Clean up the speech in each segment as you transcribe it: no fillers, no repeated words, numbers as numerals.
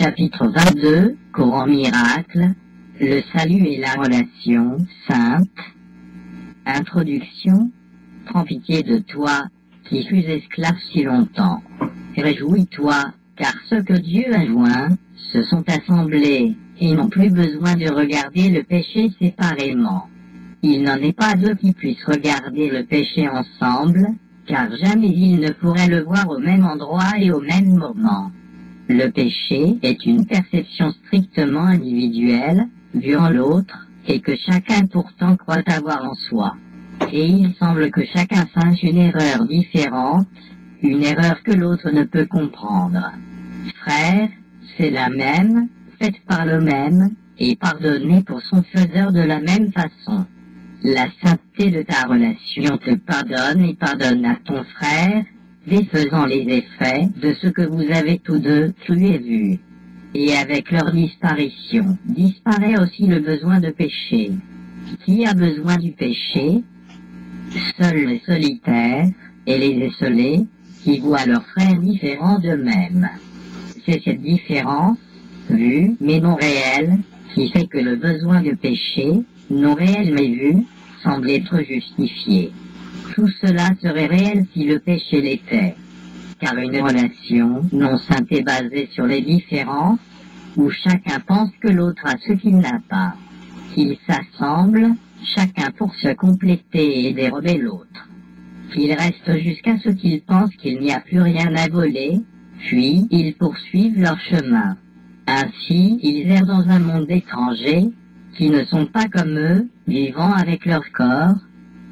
chapitre 22, Coran miracle, le salut et la relation sainte. Introduction. Prends pitié de toi, qui fus esclave si longtemps. Réjouis-toi, car ceux que Dieu a joints se sont assemblés, et n'ont plus besoin de regarder le péché séparément. Il n'en est pas deux qui puissent regarder le péché ensemble, car jamais ils ne pourraient le voir au même endroit et au même moment. Le péché est une perception strictement individuelle, vue en l'autre, et que chacun pourtant croit avoir en soi. Et il semble que chacun fasse une erreur différente, une erreur que l'autre ne peut comprendre. Frère, c'est la même, faite par le même, et pardonnée pour son faiseur de la même façon. La sainteté de ta relation te pardonne et pardonne à ton frère, défaisant les effets de ce que vous avez tous deux cru et vu. Et avec leur disparition, disparaît aussi le besoin de péché. Qui a besoin du péché? Seuls les solitaires et les esselés qui voient leurs frères différents d'eux-mêmes. C'est cette différence, vue mais non réelle, qui fait que le besoin de péché, non réel mais vu, semble être justifié. Tout cela serait réel si le péché l'était, car une relation non sainte est basée sur les différences, où chacun pense que l'autre a ce qu'il n'a pas. Qu'ils s'assemblent, chacun pour se compléter et dérober l'autre. Qu'ils restent jusqu'à ce qu'ils pensent qu'il n'y a plus rien à voler, puis ils poursuivent leur chemin. Ainsi, ils errent dans un monde étranger, qui ne sont pas comme eux, vivant avec leur corps,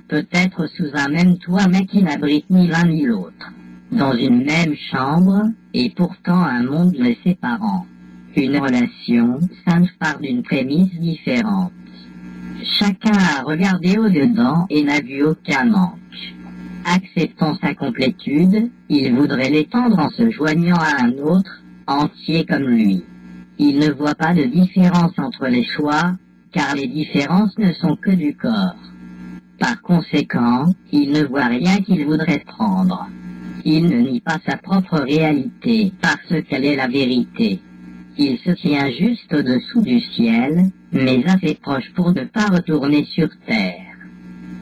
peut-être sous un même toit mais qui n'abrite ni l'un ni l'autre, dans une même chambre, et pourtant un monde les séparant. Une relation sainte part d'une prémisse différente. Chacun a regardé au-dedans et n'a vu aucun manque. Acceptant sa complétude, il voudrait l'étendre en se joignant à un autre, entier comme lui. Il ne voit pas de différence entre les choix, car les différences ne sont que du corps. Par conséquent, il ne voit rien qu'il voudrait prendre. Il ne nie pas sa propre réalité, parce qu'elle est la vérité. Il se tient juste au-dessous du ciel, mais assez proche pour ne pas retourner sur terre.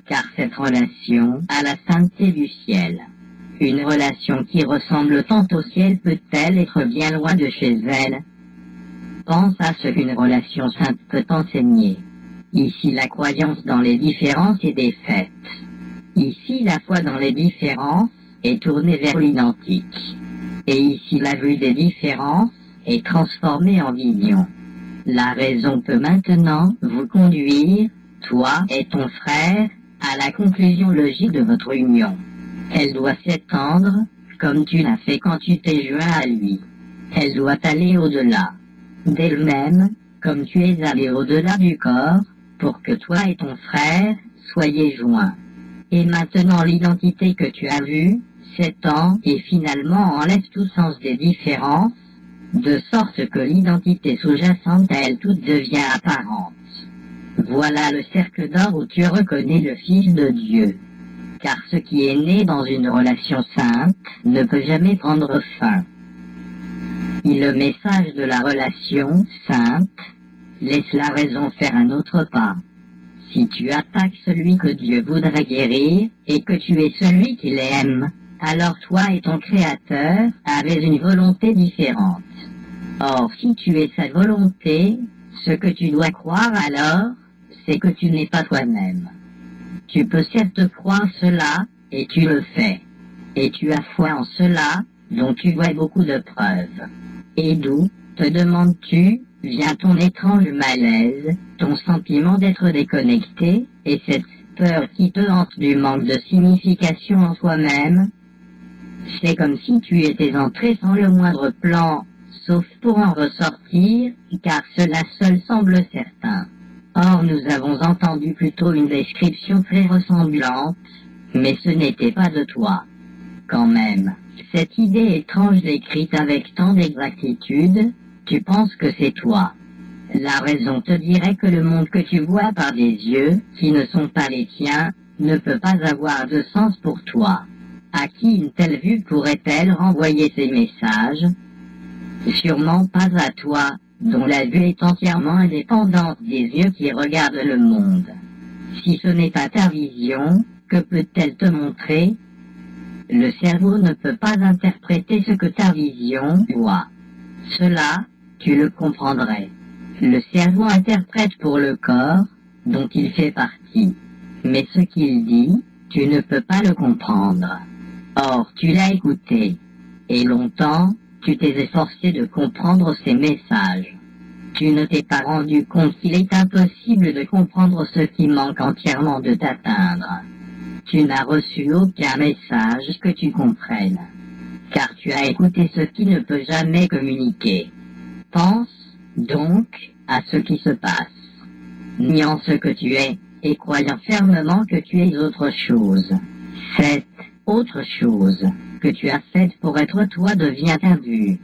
Car cette relation a la sainteté du ciel. Une relation qui ressemble tant au ciel peut-elle être bien loin de chez elle? Pense à ce qu'une relation sainte peut enseigner. Ici la croyance dans les différences est défaite. Ici la foi dans les différences est tournée vers l'identique. Et ici la vue des différences est transformée en vision. La raison peut maintenant vous conduire, toi et ton frère, à la conclusion logique de votre union. Elle doit s'étendre, comme tu l'as fait quand tu t'es joint à lui. Elle doit aller au-delà d'elle-même, comme tu es allé au-delà du corps, pour que toi et ton frère soyez joints. Et maintenant l'identité que tu as vue s'étend et finalement enlève tout sens des différences, de sorte que l'identité sous-jacente à elle toute devient apparente. Voilà le cercle d'or où tu reconnais le Fils de Dieu. Car ce qui est né dans une relation sainte ne peut jamais prendre fin. Et le message de la relation sainte laisse la raison faire un autre pas. Si tu attaques celui que Dieu voudrait guérir et que tu es celui qu'il aime, alors toi et ton Créateur avez une volonté différente. Or, si tu es sa volonté, ce que tu dois croire alors, c'est que tu n'es pas toi-même. Tu peux certes croire cela, et tu le fais. Et tu as foi en cela, dont tu vois beaucoup de preuves. Et d'où, te demandes-tu, vient ton étrange malaise, ton sentiment d'être déconnecté, et cette peur qui te hante du manque de signification en toi-même? C'est comme si tu étais entré sans le moindre plan, sauf pour en ressortir, car cela seul semble certain. Or nous avons entendu plutôt une description très ressemblante, mais ce n'était pas de toi. Quand même, cette idée étrange décrite avec tant d'exactitude, tu penses que c'est toi. La raison te dirait que le monde que tu vois par des yeux, qui ne sont pas les tiens, ne peut pas avoir de sens pour toi. À qui une telle vue pourrait-elle renvoyer ces messages? Sûrement pas à toi, dont la vue est entièrement indépendante des yeux qui regardent le monde. Si ce n'est pas ta vision, que peut-elle te montrer? Le cerveau ne peut pas interpréter ce que ta vision voit. Cela, tu le comprendrais. Le cerveau interprète pour le corps, dont il fait partie. Mais ce qu'il dit, tu ne peux pas le comprendre. Or, tu l'as écouté. Et longtemps, tu t'es efforcé de comprendre ces messages. Tu ne t'es pas rendu compte qu'il est impossible de comprendre ce qui manque entièrement de t'atteindre. Tu n'as reçu aucun message que tu comprennes. Car tu as écouté ce qui ne peut jamais communiquer. Pense, donc, à ce qui se passe. Niant ce que tu es, et croyant fermement que tu es autre chose. Cette autre chose que tu as faite pour être toi devient ta vue.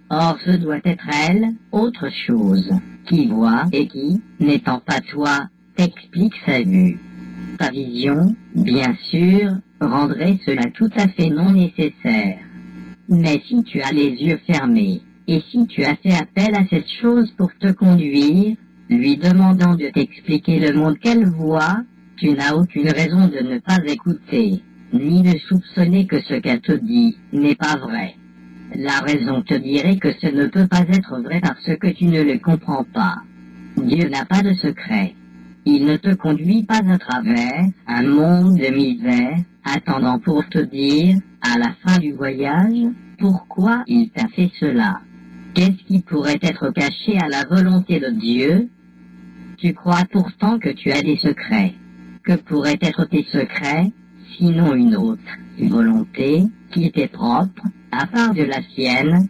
Or ce doit être elle, autre chose, qui voit et qui, n'étant pas toi, t'explique sa vue. Ta vision, bien sûr, rendrait cela tout à fait non nécessaire. Mais si tu as les yeux fermés, et si tu as fait appel à cette chose pour te conduire, lui demandant de t'expliquer le monde qu'elle voit, tu n'as aucune raison de ne pas écouter, ni de soupçonner que ce qu'elle te dit n'est pas vrai. La raison te dirait que ce ne peut pas être vrai parce que tu ne le comprends pas. Dieu n'a pas de secret. Il ne te conduit pas à travers un monde de misère, attendant pour te dire, à la fin du voyage, pourquoi il t'a fait cela. Qu'est-ce qui pourrait être caché à la volonté de Dieu? Tu crois pourtant que tu as des secrets. Que pourraient être tes secrets, sinon une autre volonté, qui t'est propre, à part de la sienne?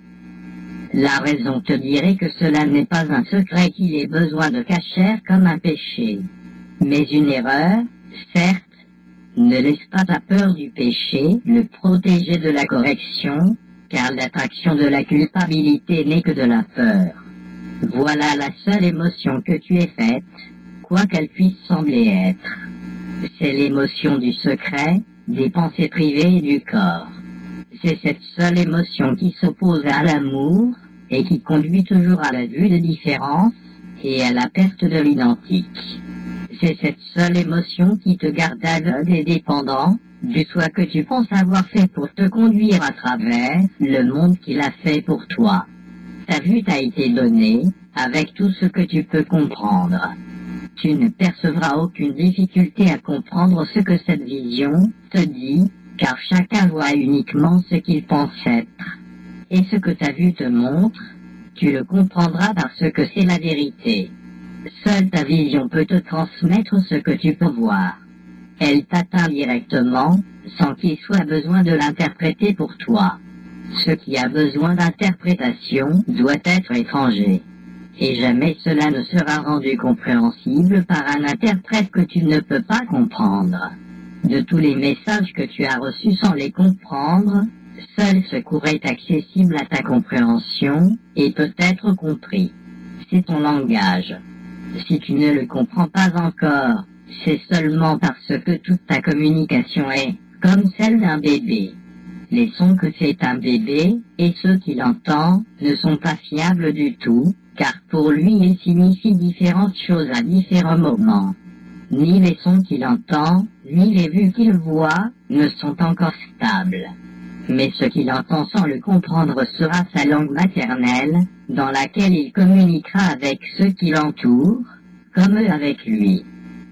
La raison te dirait que cela n'est pas un secret qu'il ait besoin de cacher comme un péché. Mais une erreur, certes, ne laisse pas ta peur du péché le protéger de la correction, car l'attraction de la culpabilité n'est que de la peur. Voilà la seule émotion que tu aies faite, quoi qu'elle puisse sembler être. C'est l'émotion du secret, des pensées privées et du corps. C'est cette seule émotion qui s'oppose à l'amour et qui conduit toujours à la vue de différence et à la perte de l'identique. C'est cette seule émotion qui te garde aveugle et dépendant du soi que tu penses avoir fait pour te conduire à travers le monde qu'il a fait pour toi. Ta vue t'a été donnée avec tout ce que tu peux comprendre. Tu ne percevras aucune difficulté à comprendre ce que cette vision te dit, car chacun voit uniquement ce qu'il pense être. Et ce que ta vue te montre, tu le comprendras parce que c'est la vérité. Seule ta vision peut te transmettre ce que tu peux voir. Elle t'atteint directement, sans qu'il soit besoin de l'interpréter pour toi. Ce qui a besoin d'interprétation doit être étranger. Et jamais cela ne sera rendu compréhensible par un interprète que tu ne peux pas comprendre. De tous les messages que tu as reçus sans les comprendre, seul ce cours est accessible à ta compréhension et peut être compris. C'est ton langage. Si tu ne le comprends pas encore, c'est seulement parce que toute ta communication est comme celle d'un bébé. Les sons que fait un bébé et ceux qu'il entend ne sont pas fiables du tout, car pour lui ils signifient différentes choses à différents moments. Ni les sons qu'il entend, ni les vues qu'il voit ne sont encore stables. Mais ce qu'il entend sans le comprendre sera sa langue maternelle, dans laquelle il communiquera avec ceux qui l'entourent, comme eux avec lui.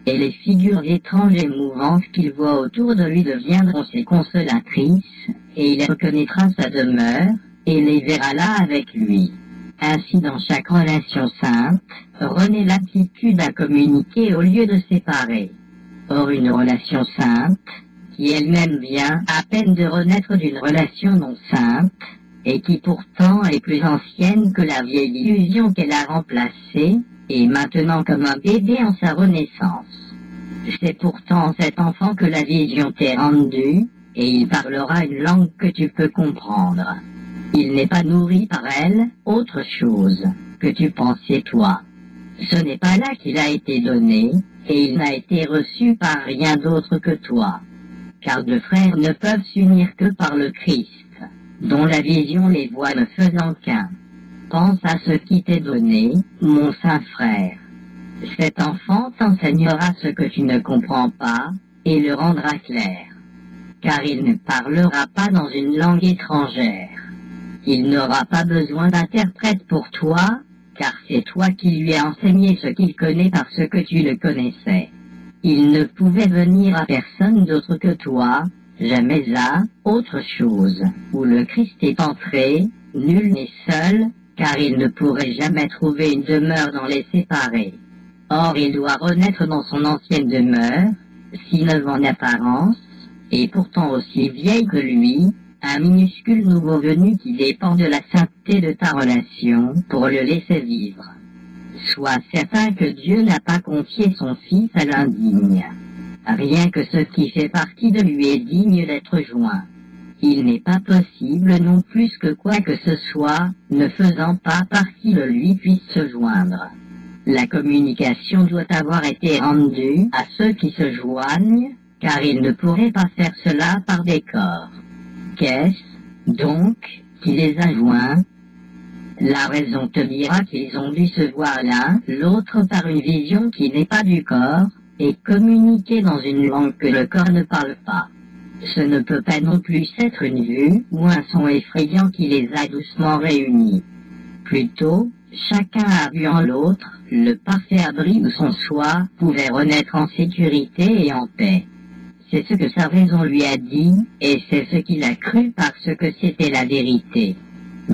Et les figures étranges et mouvantes qu'il voit autour de lui deviendront ses consolatrices, et il reconnaîtra sa demeure, et les verra là avec lui. Ainsi dans chaque relation sainte, renaît l'aptitude à communiquer au lieu de séparer. Or une relation sainte, qui elle-même vient à peine de renaître d'une relation non sainte, et qui pourtant est plus ancienne que la vieille illusion qu'elle a remplacée, et maintenant comme un bébé en sa renaissance. C'est pourtant cet enfant que la vision t'est rendue, et il parlera une langue que tu peux comprendre. Il n'est pas nourri par elle, autre chose, que tu pensais toi. Ce n'est pas là qu'il a été donné, et il n'a été reçu par rien d'autre que toi. Car deux frères ne peuvent s'unir que par le Christ, dont la vision les voit ne faisant qu'un. Pense à ce qui t'est donné, mon saint frère. Cet enfant t'enseignera ce que tu ne comprends pas, et le rendra clair. Car il ne parlera pas dans une langue étrangère. Il n'aura pas besoin d'interprète pour toi, car c'est toi qui lui as enseigné ce qu'il connaît parce que tu le connaissais. Il ne pouvait venir à personne d'autre que toi, jamais à autre chose. Où le Christ est entré, nul n'est seul, car il ne pourrait jamais trouver une demeure dans les séparés. Or il doit renaître dans son ancienne demeure, si neuve en apparence, et pourtant aussi vieille que lui, un minuscule nouveau venu qui dépend de la sainteté de ta relation pour le laisser vivre. Sois certain que Dieu n'a pas confié son Fils à l'indigne. Rien que ce qui fait partie de lui est digne d'être joint. Il n'est pas possible non plus que quoi que ce soit, ne faisant pas partie de lui, puisse se joindre. La communication doit avoir été rendue à ceux qui se joignent, car ils ne pourraient pas faire cela par des corps. Qu'est-ce, donc, qui les a joints? La raison te dira qu'ils ont dû se voir l'un, l'autre par une vision qui n'est pas du corps, et communiquer dans une langue que le corps ne parle pas. Ce ne peut pas non plus être une vue ou un son effrayant qui les a doucement réunis. Plutôt, chacun a vu en l'autre le parfait abri où son soi pouvait renaître en sécurité et en paix. C'est ce que sa raison lui a dit, et c'est ce qu'il a cru parce que c'était la vérité.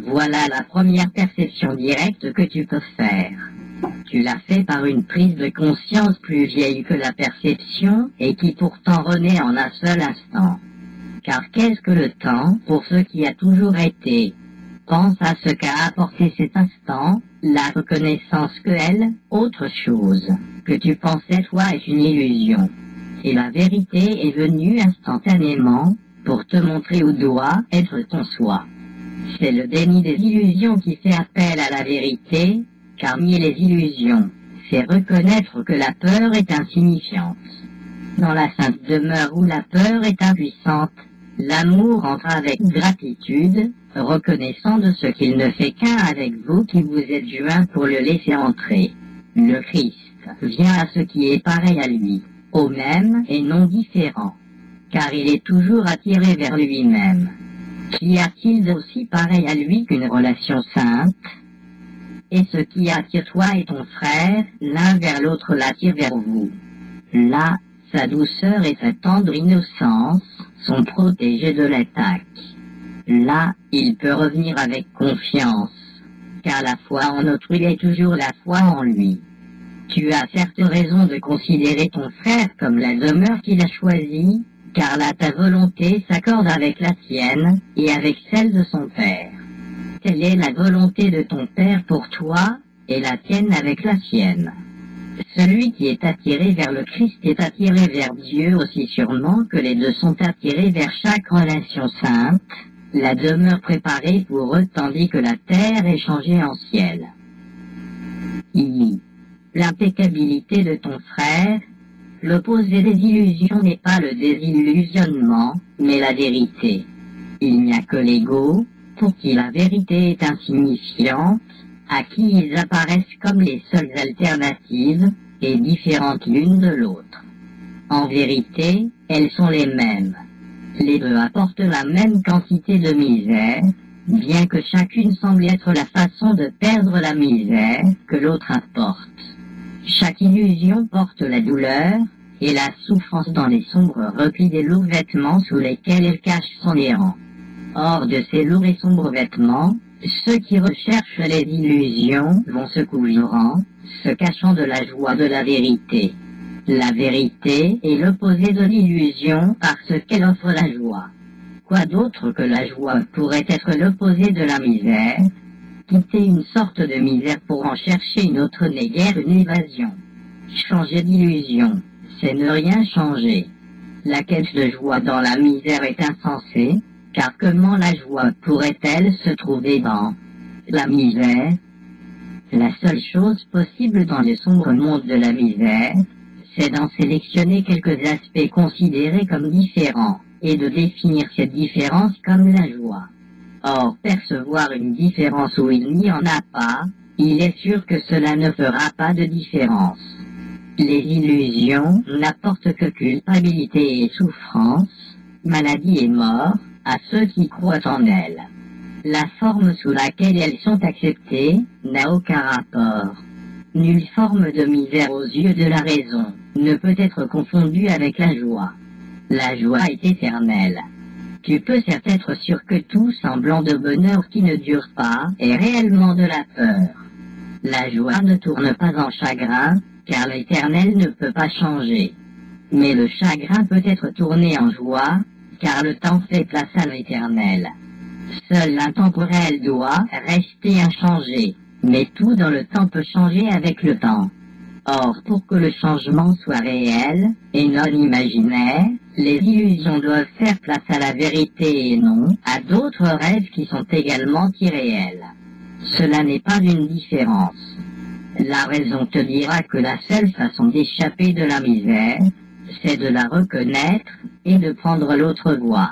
Voilà la première perception directe que tu peux faire. Tu l'as fait par une prise de conscience plus vieille que la perception et qui pourtant renaît en un seul instant. Car qu'est-ce que le temps pour ce qui a toujours été? Pense à ce qu'a apporté cet instant, la reconnaissance que elle, autre chose, que tu pensais toi est une illusion. Et la vérité est venue instantanément pour te montrer où doit être ton soi. C'est le déni des illusions qui fait appel à la vérité, car nier les illusions, c'est reconnaître que la peur est insignifiante. Dans la sainte demeure où la peur est impuissante, l'amour entre avec gratitude, reconnaissant de ce qu'il ne fait qu'un avec vous qui vous êtes joints pour le laisser entrer. Le Christ vient à ce qui est pareil à lui, au même et non différent, car il est toujours attiré vers lui-même. Qu'y a-t-il d'aussi pareil à lui qu'une relation sainte? Et ce qui attire toi et ton frère, l'un vers l'autre l'attire vers vous. Là, sa douceur et sa tendre innocence sont protégés de l'attaque. Là, il peut revenir avec confiance, car la foi en autrui est toujours la foi en lui. Tu as certes raison de considérer ton frère comme la demeure qu'il a choisie, car là ta volonté s'accorde avec la tienne et avec celle de son père. Telle est la volonté de ton père pour toi et la tienne avec la sienne. Celui qui est attiré vers le Christ est attiré vers Dieu aussi sûrement que les deux sont attirés vers chaque relation sainte, la demeure préparée pour eux tandis que la terre est changée en ciel. L'impeccabilité de ton frère, l'opposé des illusions n'est pas le désillusionnement, mais la vérité. Il n'y a que l'ego, pour qui la vérité est insignifiante, à qui ils apparaissent comme les seules alternatives, et différentes l'une de l'autre. En vérité, elles sont les mêmes. Les deux apportent la même quantité de misère, bien que chacune semble être la façon de perdre la misère que l'autre apporte. Chaque illusion porte la douleur et la souffrance dans les sombres replis des lourds vêtements sous lesquels elle cache son errant. Hors de ces lourds et sombres vêtements, ceux qui recherchent les illusions vont se couvrant, se cachant de la joie de la vérité. La vérité est l'opposé de l'illusion parce qu'elle offre la joie. Quoi d'autre que la joie pourrait être l'opposé de la misère? Quitter une sorte de misère pour en chercher une autre n'est guère une évasion. Changer d'illusion, c'est ne rien changer. La quête de joie dans la misère est insensée, car comment la joie pourrait-elle se trouver dans la misère? La seule chose possible dans le sombre monde de la misère, c'est d'en sélectionner quelques aspects considérés comme différents, et de définir cette différence comme la joie. Or, percevoir une différence où il n'y en a pas, il est sûr que cela ne fera pas de différence. Les illusions n'apportent que culpabilité et souffrance, maladie et mort, à ceux qui croient en elles. La forme sous laquelle elles sont acceptées n'a aucun rapport. Nulle forme de misère aux yeux de la raison ne peut être confondue avec la joie. La joie est éternelle. Tu peux certes être sûr que tout semblant de bonheur qui ne dure pas est réellement de la peur. La joie ne tourne pas en chagrin, car l'éternel ne peut pas changer. Mais le chagrin peut être tourné en joie, car le temps fait place à l'éternel. Seul l'intemporel doit rester inchangé, mais tout dans le temps peut changer avec le temps. Or, pour que le changement soit réel, et non imaginaire, les illusions doivent faire place à la vérité et non à d'autres rêves qui sont également irréels. Cela n'est pas une différence. La raison te dira que la seule façon d'échapper de la misère, c'est de la reconnaître et de prendre l'autre voie.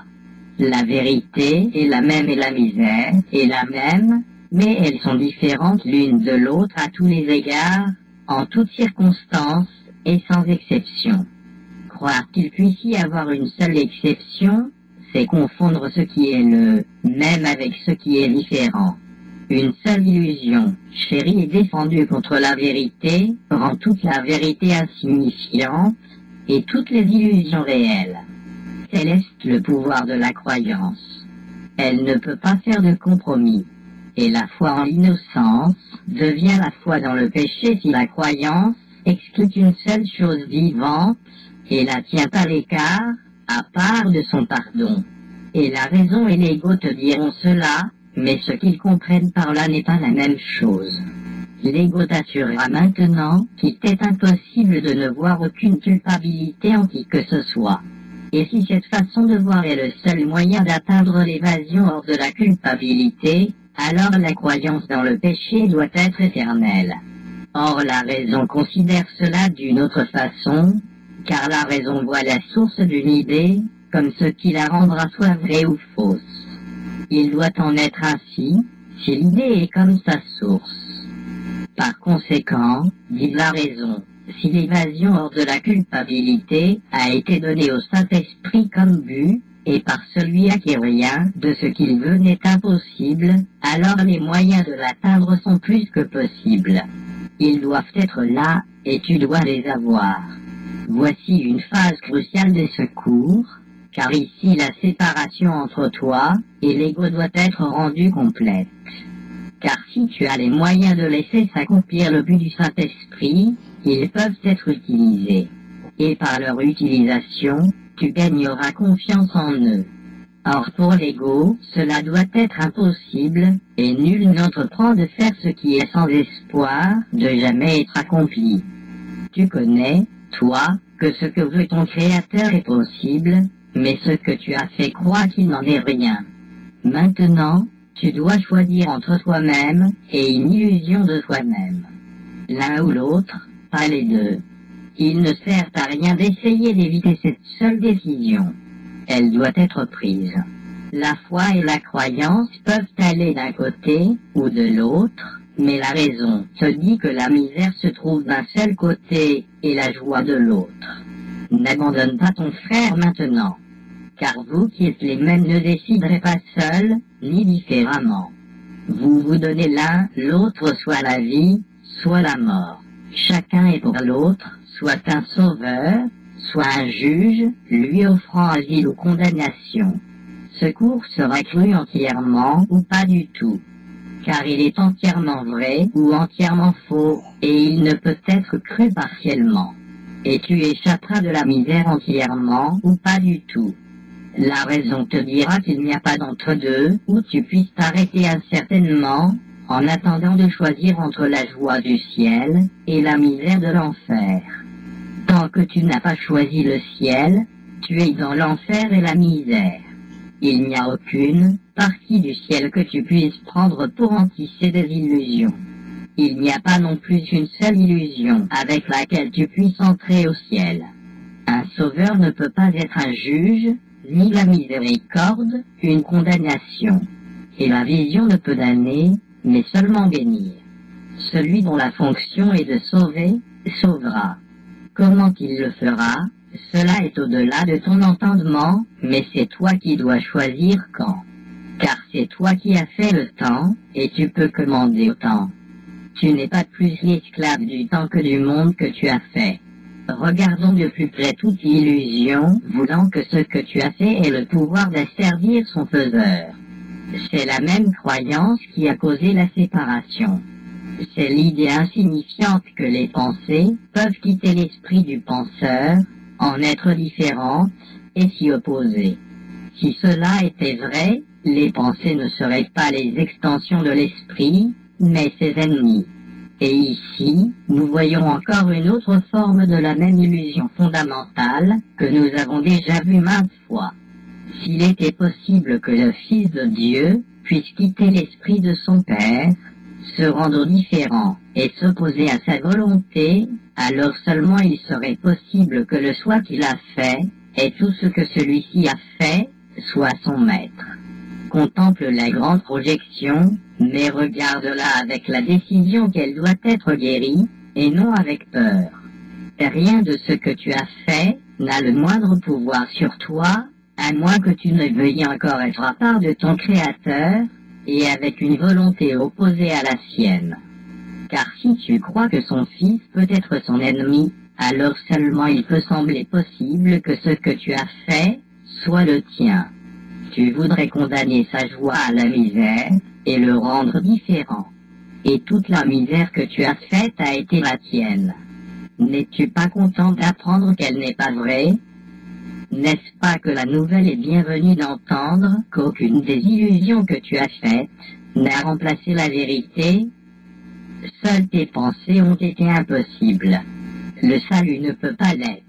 La vérité est la même et la misère est la même, mais elles sont différentes l'une de l'autre à tous les égards, en toutes circonstances et sans exception. Croire qu'il puisse y avoir une seule exception, c'est confondre ce qui est le même avec ce qui est différent. Une seule illusion, chérie et défendue contre la vérité, rend toute la vérité insignifiante et toutes les illusions réelles. Tel est le pouvoir de la croyance. Elle ne peut pas faire de compromis. Et la foi en l'innocence devient la foi dans le péché si la croyance exclut une seule chose vivante et la tient à l'écart, à part de son pardon. Et la raison et l'ego te diront cela, mais ce qu'ils comprennent par là n'est pas la même chose. L'ego t'assurera maintenant qu'il t'est impossible de ne voir aucune culpabilité en qui que ce soit. Et si cette façon de voir est le seul moyen d'atteindre l'évasion hors de la culpabilité, alors la croyance dans le péché doit être éternelle. Or la raison considère cela d'une autre façon, car la raison voit la source d'une idée comme ce qui la rendra soit vraie ou fausse. Il doit en être ainsi, si l'idée est comme sa source. Par conséquent, dit la raison, si l'évasion hors de la culpabilité a été donnée au Saint-Esprit comme but, et par celui à qui rien de ce qu'il veut n'est impossible, alors les moyens de l'atteindre sont plus que possibles. Ils doivent être là, et tu dois les avoir. Voici une phase cruciale des secours, car ici la séparation entre toi et l'ego doit être rendue complète. Car si tu as les moyens de laisser s'accomplir le but du Saint-Esprit, ils peuvent être utilisés. Et par leur utilisation, tu gagneras confiance en eux. Or pour l'ego, cela doit être impossible, et nul n'entreprend de faire ce qui est sans espoir de jamais être accompli. Tu connais, toi, que ce que veut ton Créateur est possible, mais ce que tu as fait croit qu'il n'en est rien. Maintenant, tu dois choisir entre toi-même et une illusion de toi-même. L'un ou l'autre, pas les deux. Il ne sert à rien d'essayer d'éviter cette seule décision. Elle doit être prise. La foi et la croyance peuvent aller d'un côté ou de l'autre, mais la raison te dit que la misère se trouve d'un seul côté et la joie de l'autre. N'abandonne pas ton frère maintenant, car vous qui êtes les mêmes ne déciderez pas seuls, ni différemment. Vous vous donnez l'un, l'autre soit la vie, soit la mort. Chacun est pour l'autre, soit un sauveur, soit un juge, lui offrant asile ou condamnation. Ce cours sera cru entièrement ou pas du tout, car il est entièrement vrai ou entièrement faux, et il ne peut être cru partiellement. Et tu échapperas de la misère entièrement ou pas du tout. La raison te dira qu'il n'y a pas d'entre-deux où tu puisses t'arrêter incertainement en attendant de choisir entre la joie du ciel et la misère de l'enfer. Tant que tu n'as pas choisi le ciel, tu es dans l'enfer et la misère. Il n'y a aucune partie du ciel que tu puisses prendre pour en tisser des illusions. Il n'y a pas non plus une seule illusion avec laquelle tu puisses entrer au ciel. Un sauveur ne peut pas être un juge, ni la miséricorde, une condamnation. et la vision ne peut damner, mais seulement bénir. Celui dont la fonction est de sauver, sauvera. Comment il le fera, cela est au-delà de ton entendement, mais c'est toi qui dois choisir quand. Car c'est toi qui as fait le temps, et tu peux commander au temps. Tu n'es pas plus l'esclave du temps que du monde que tu as fait. Regardons de plus près toute illusion, voulant que ce que tu as fait ait le pouvoir d'asservir son faiseur. C'est la même croyance qui a causé la séparation. C'est l'idée insignifiante que les pensées peuvent quitter l'esprit du penseur, en être différentes et s'y opposer. Si cela était vrai, les pensées ne seraient pas les extensions de l'esprit, mais ses ennemis. Et ici, nous voyons encore une autre forme de la même illusion fondamentale que nous avons déjà vue maintes fois. S'il était possible que le Fils de Dieu puisse quitter l'esprit de son Père, se rendre différent et s'opposer à sa volonté, alors seulement il serait possible que le soi qu'il a fait et tout ce que celui-ci a fait soit son maître. Contemple la grande projection, mais regarde-la avec la décision qu'elle doit être guérie, et non avec peur. Rien de ce que tu as fait n'a le moindre pouvoir sur toi, à moins que tu ne veuilles encore être à part de ton Créateur, et avec une volonté opposée à la sienne. Car si tu crois que son fils peut être son ennemi, alors seulement il peut sembler possible que ce que tu as fait soit le tien. Tu voudrais condamner sa joie à la misère et le rendre différent. Et toute la misère que tu as faite a été la tienne. N'es-tu pas content d'apprendre qu'elle n'est pas vraie? N'est-ce pas que la nouvelle est bienvenue d'entendre qu'aucune des illusions que tu as faites n'a remplacé la vérité? Seules tes pensées ont été impossibles. Le salut ne peut pas l'être.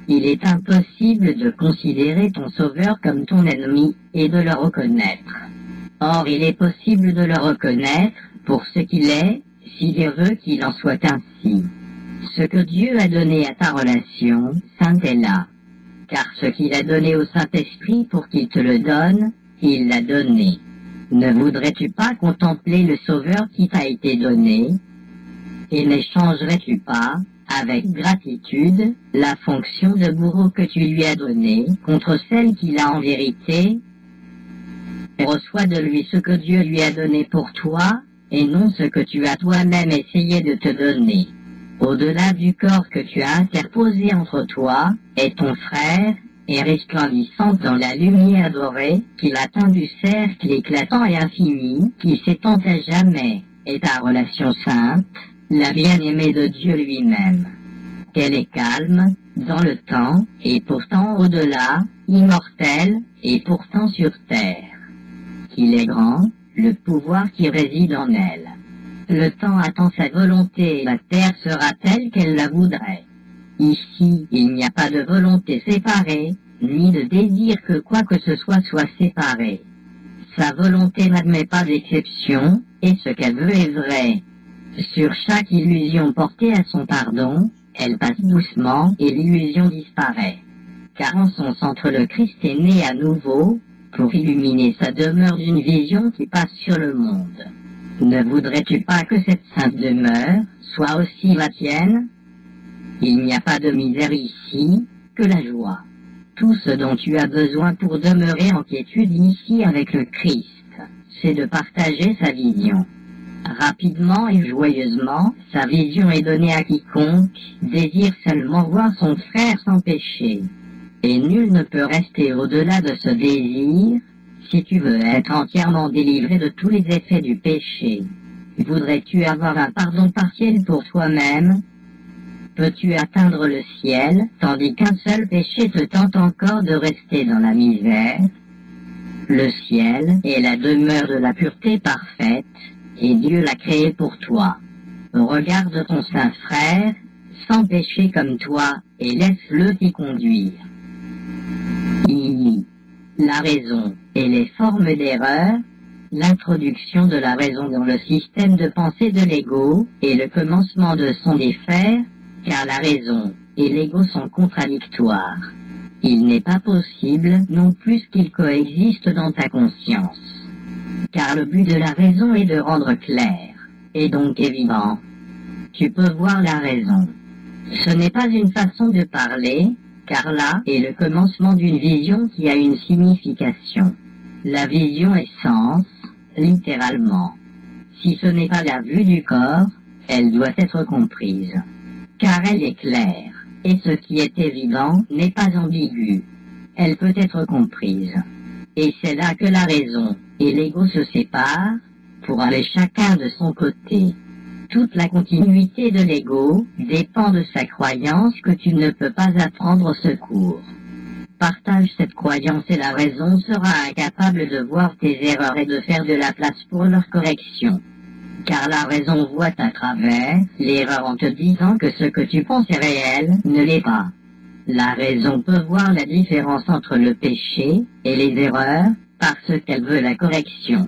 Il est impossible de considérer ton sauveur comme ton ennemi et de le reconnaître. Or, il est possible de le reconnaître pour ce qu'il est, si Dieu veut qu'il en soit ainsi. Ce que Dieu a donné à ta relation, Saint est là. Car ce qu'il a donné au Saint-Esprit pour qu'il te le donne, il l'a donné. Ne voudrais-tu pas contempler le Sauveur qui t'a été donné? Et n'échangerais-tu pas, avec gratitude, la fonction de bourreau que tu lui as donnée contre celle qu'il a en vérité? Reçois de lui ce que Dieu lui a donné pour toi, et non ce que tu as toi-même essayé de te donner. Au-delà du corps que tu as interposé entre toi et ton frère, et resplendissant dans la lumière dorée qu'il atteint du cercle éclatant et infini qui s'étend à jamais, est ta relation sainte, la bien-aimée de Dieu lui-même. Qu'elle est calme, dans le temps, et pourtant au-delà, immortelle, et pourtant sur terre. Qu'il est grand, le pouvoir qui réside en elle. Le temps attend sa volonté et la terre sera telle qu'elle la voudrait. Ici, il n'y a pas de volonté séparée, ni de désir que quoi que ce soit séparé. Sa volonté n'admet pas d'exception, et ce qu'elle veut est vrai. Sur chaque illusion portée à son pardon, elle passe doucement et l'illusion disparaît. Car en son centre le Christ est né à nouveau, pour illuminer sa demeure d'une vision qui passe sur le monde. Ne voudrais-tu pas que cette sainte demeure soit aussi la tienne? Il n'y a pas de misère ici, que la joie. Tout ce dont tu as besoin pour demeurer en quiétude ici avec le Christ, c'est de partager sa vision. Rapidement et joyeusement, sa vision est donnée à quiconque désire seulement voir son frère sans péché. Et nul ne peut rester au-delà de ce désir, si tu veux être entièrement délivré de tous les effets du péché. Voudrais-tu avoir un pardon partiel pour toi-même? Peux-tu atteindre le ciel, tandis qu'un seul péché te tente encore de rester dans la misère? Le ciel est la demeure de la pureté parfaite, et Dieu l'a créé pour toi. Regarde ton saint frère, sans péché comme toi, et laisse-le t'y conduire. La raison et les formes d'erreur, l'introduction de la raison dans le système de pensée de l'ego et le commencement de son défaire, car la raison et l'ego sont contradictoires. Il n'est pas possible non plus qu'ils coexistent dans ta conscience. car le but de la raison est de rendre clair, et donc évident. Tu peux voir la raison. Ce n'est pas une façon de parler, car là est le commencement d'une vision qui a une signification. La vision est sens, littéralement. Si ce n'est pas la vue du corps, elle doit être comprise. Car elle est claire, et ce qui est évident n'est pas ambigu. Elle peut être comprise. Et c'est là que la raison et l'ego se séparent, pour aller chacun de son côté. Toute la continuité de l'ego dépend de sa croyance que tu ne peux pas apprendre au secours. Partage cette croyance et la raison sera incapable de voir tes erreurs et de faire de la place pour leur correction. Car la raison voit à travers l'erreur en te disant que ce que tu penses est réel ne l'est pas. La raison peut voir la différence entre le péché et les erreurs parce qu'elle veut la correction.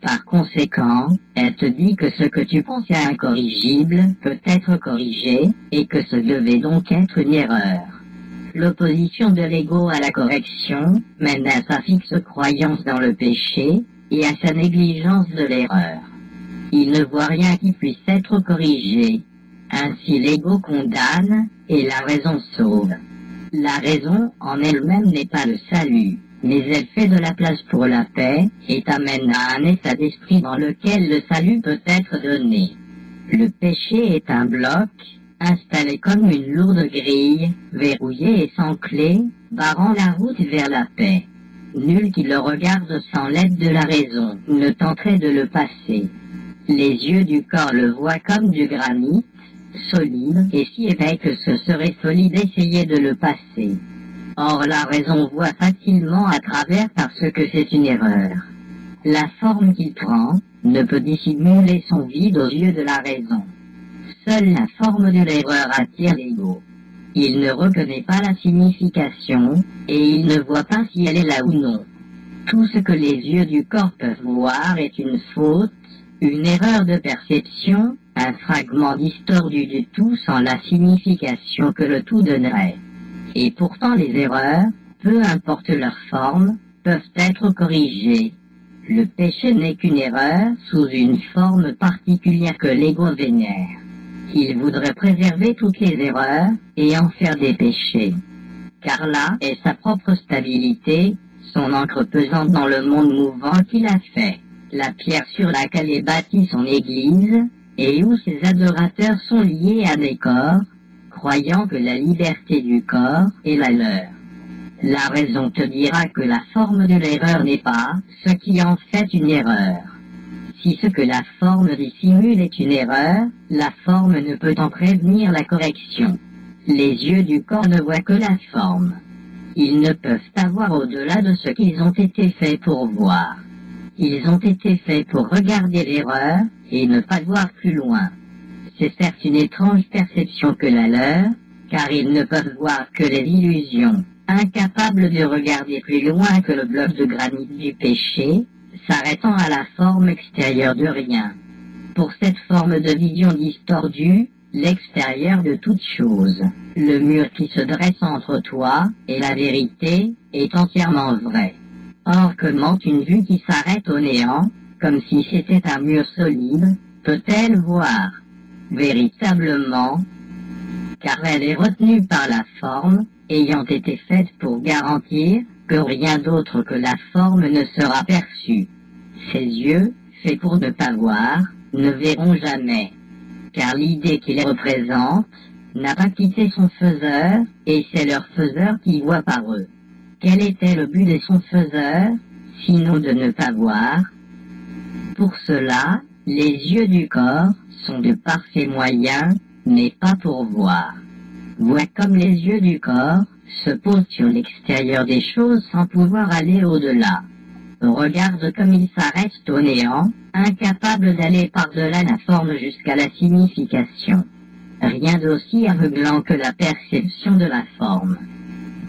Par conséquent, elle te dit que ce que tu penses est incorrigible peut être corrigé et que ce devait donc être une erreur. L'opposition de l'ego à la correction mène à sa fixe croyance dans le péché et à sa négligence de l'erreur. Il ne voit rien qui puisse être corrigé. Ainsi l'ego condamne et la raison sauve. La raison en elle-même n'est pas le salut, mais elle fait de la place pour la paix et t'amène à un état d'esprit dans lequel le salut peut être donné. Le péché est un bloc, installé comme une lourde grille, verrouillée et sans clé, barrant la route vers la paix. Nul qui le regarde sans l'aide de la raison ne tenterait de le passer. Les yeux du corps le voient comme du granit, solide, et si épais que ce serait solide d'essayer de le passer. Or la raison voit facilement à travers parce que c'est une erreur. La forme qu'il prend ne peut dissimuler son vide aux yeux de la raison. Seule la forme de l'erreur attire l'ego. Il ne reconnaît pas la signification, et il ne voit pas si elle est là ou non. Tout ce que les yeux du corps peuvent voir est une faute, une erreur de perception, un fragment distordu du tout sans la signification que le tout donnerait. Et pourtant les erreurs, peu importe leur forme, peuvent être corrigées. Le péché n'est qu'une erreur sous une forme particulière que l'ego vénère. Il voudrait préserver toutes les erreurs et en faire des péchés. Car là est sa propre stabilité, son encre pesante dans le monde mouvant qu'il a fait, la pierre sur laquelle est bâtie son église, et où ses adorateurs sont liés à des corps, croyant que la liberté du corps est la leur. La raison te dira que la forme de l'erreur n'est pas ce qui en fait une erreur. Si ce que la forme dissimule est une erreur, la forme ne peut en prévenir la correction. Les yeux du corps ne voient que la forme. Ils ne peuvent avoir au-delà de ce qu'ils ont été faits pour voir. Ils ont été faits pour regarder l'erreur et ne pas voir plus loin. C'est certes une étrange perception que la leur, car ils ne peuvent voir que les illusions, incapables de regarder plus loin que le bloc de granit du péché, s'arrêtant à la forme extérieure de rien. Pour cette forme de vision distordue, l'extérieur de toute chose, le mur qui se dresse entre toi et la vérité, est entièrement vrai. Or comment une vue qui s'arrête au néant, comme si c'était un mur solide, peut-elle voir véritablement, car elle est retenue par la forme, ayant été faite pour garantir que rien d'autre que la forme ne sera perçu. Ses yeux, faits pour ne pas voir, ne verront jamais, car l'idée qui les représente n'a pas quitté son faiseur, et c'est leur faiseur qui voit par eux. Quel était le but de son faiseur, sinon de ne pas voir? Pour cela, les yeux du corps sont de parfaits moyens, mais pas pour voir. Vois comme les yeux du corps se posent sur l'extérieur des choses sans pouvoir aller au-delà. Regarde comme ils s'arrêtent au néant, incapables d'aller par-delà la forme jusqu'à la signification. Rien d'aussi aveuglant que la perception de la forme.